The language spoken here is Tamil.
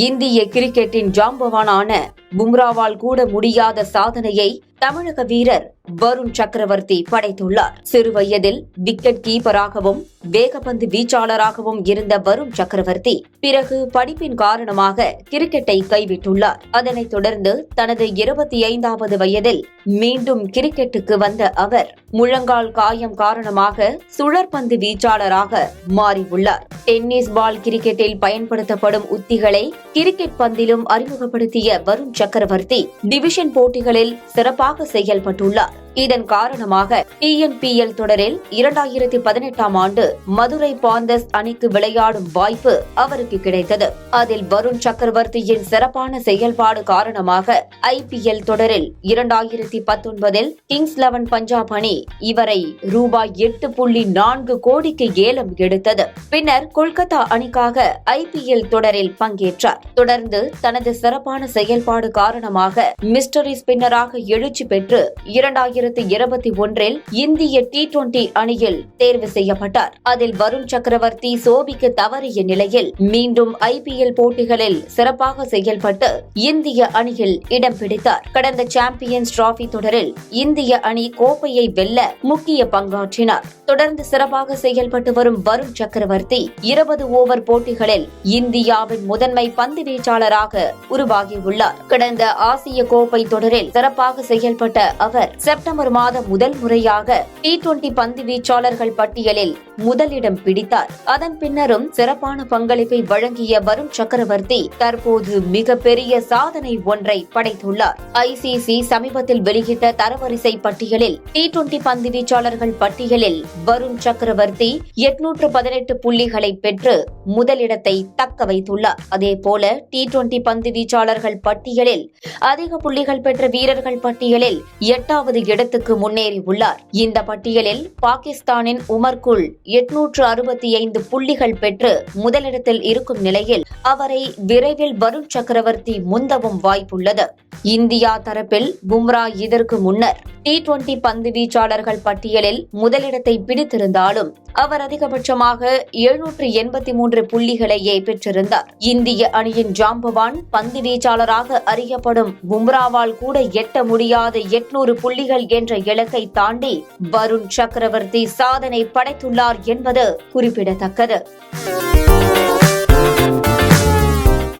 இந்திய கிரிக்கெட்டின் ஜாம்பவானான பும்ராவால் கூட முடியாத சாதனையை தமிழக வீரர் வருண் சக்கரவர்த்தி படைத்துள்ளார். சிறுவயதில் விக்கெட் கீப்பராகவும் வேகப்பந்து வீச்சாளராகவும் இருந்த வருண் சக்கரவர்த்தி பிறகு படிப்பின் காரணமாக கிரிக்கெட்டை கைவிட்டுள்ளார். அதனைத் தொடர்ந்து தனது 25வது வயதில் மீண்டும் கிரிக்கெட்டுக்கு வந்த அவர் முழங்கால் காயம் காரணமாக சுழற்பந்து வீச்சாளராக மாறியுள்ளார். டென்னிஸ் பால் கிரிக்கெட்டில் பயன்படுத்தப்படும் உத்திகளை கிரிக்கெட் பந்திலும் அறிமுகப்படுத்திய வருண் சக்கரவர்த்தி டிவிஷன் போட்டிகளில் சிறப்பாக செயல்பட்டுள்ளார். இதன் காரணமாக TNPL தொடரில் 2018ஆம் ஆண்டு மதுரை பாந்தர்ஸ் அணிக்கு விளையாடும் வாய்ப்பு அவருக்கு கிடைத்தது. அதில் வருண் சக்கரவர்த்தியின் சிறப்பான செயல்பாடு காரணமாக IPL தொடரில் 2019இல் கிங்ஸ் 11 பஞ்சாப் அணி இவரை ரூபாய் 8.4 கோடிக்கு ஏலம் எடுத்தது. பின்னர் கொல்கத்தா அணிக்காக IPL தொடரில் பங்கேற்றார். தொடர்ந்து தனது சிறப்பான செயல்பாடு காரணமாக மிஸ்டரி ஸ்பின்னராக எழுச்சி பெற்று 2021இல் இந்திய T20 அணியில் தேர்வு செய்யப்பட்டார். அதில் வருண் சக்கரவர்த்தி சோபிக்க தவறிய நிலையில் மீண்டும் IPL போட்டிகளில் சிறப்பாக செயல்பட்டு இந்திய அணியில் இடம் பிடித்தார். கடந்த சாம்பியன்ஸ் டிராபி தொடரில் இந்திய அணி கோப்பையை வெல்ல முக்கிய பங்காற்றினார். தொடர்ந்து சிறப்பாக செயல்பட்டு வரும் வருண் சக்கரவர்த்தி 20 ஓவர் போட்டிகளில் இந்தியாவின் முதன்மை பந்து வீச்சாளராக உருவாகியுள்ளார். கடந்த ஆசிய கோப்பை தொடரில் சிறப்பாக செயல்பட்ட அவர் செப்டம்பர் மாதம் முதல் முறையாக T20 பந்து வீச்சாளர்கள் பட்டியலில் முதலிடம் பிடித்தார். அதன் பின்னரும் சிறப்பான பங்களிப்பை வழங்கிய வருண் சக்கரவர்த்தி தற்போது மிகப்பெரிய சாதனை ஒன்றை படைத்துள்ளார். ICC சமீபத்தில் வெளியிட்ட தரவரிசை பட்டியலில் T20 பந்து வீச்சாளர்கள் பட்டியலில் வருண் சக்கரவர்த்தி 818 புள்ளிகளை பெற்று முதலிடத்தை தக்க வைத்துள்ளார். அதேபோல T20 பந்து வீச்சாளர்கள் பட்டியலில் அதிக புள்ளிகள் பெற்ற வீரர்கள் பட்டியலில் 8வது இடத்துக்கு முன்னேறியுள்ளார். இந்த பட்டியலில் பாகிஸ்தானின் உமர்குல் 865 புள்ளிகள் பெற்று முதலிடத்தில் இருக்கும் நிலையில் அவரை விரைவில் வருண் சக்கரவர்த்தி முந்தவும் வாய்ப்புள்ளது. இந்தியா தரப்பில் பும்ரா இதற்கு முன்னர் T20 பந்து வீச்சாளர்கள் பட்டியலில் முதலிடத்தை பிடித்திருந்தாலும் அவர் அதிகபட்சமாக 783 புள்ளிகளையே பெற்றிருந்தார். இந்திய அணியின் ஜாம்பவான் பந்து வீச்சாளராக அறியப்படும் பும்ராவால் கூட எட்ட முடியாத 800 புள்ளிகள் என்ற இலக்கை தாண்டி வருண் சக்கரவர்த்தி சாதனை படைத்துள்ளார் என்பது குறிப்பிடத்தக்கது.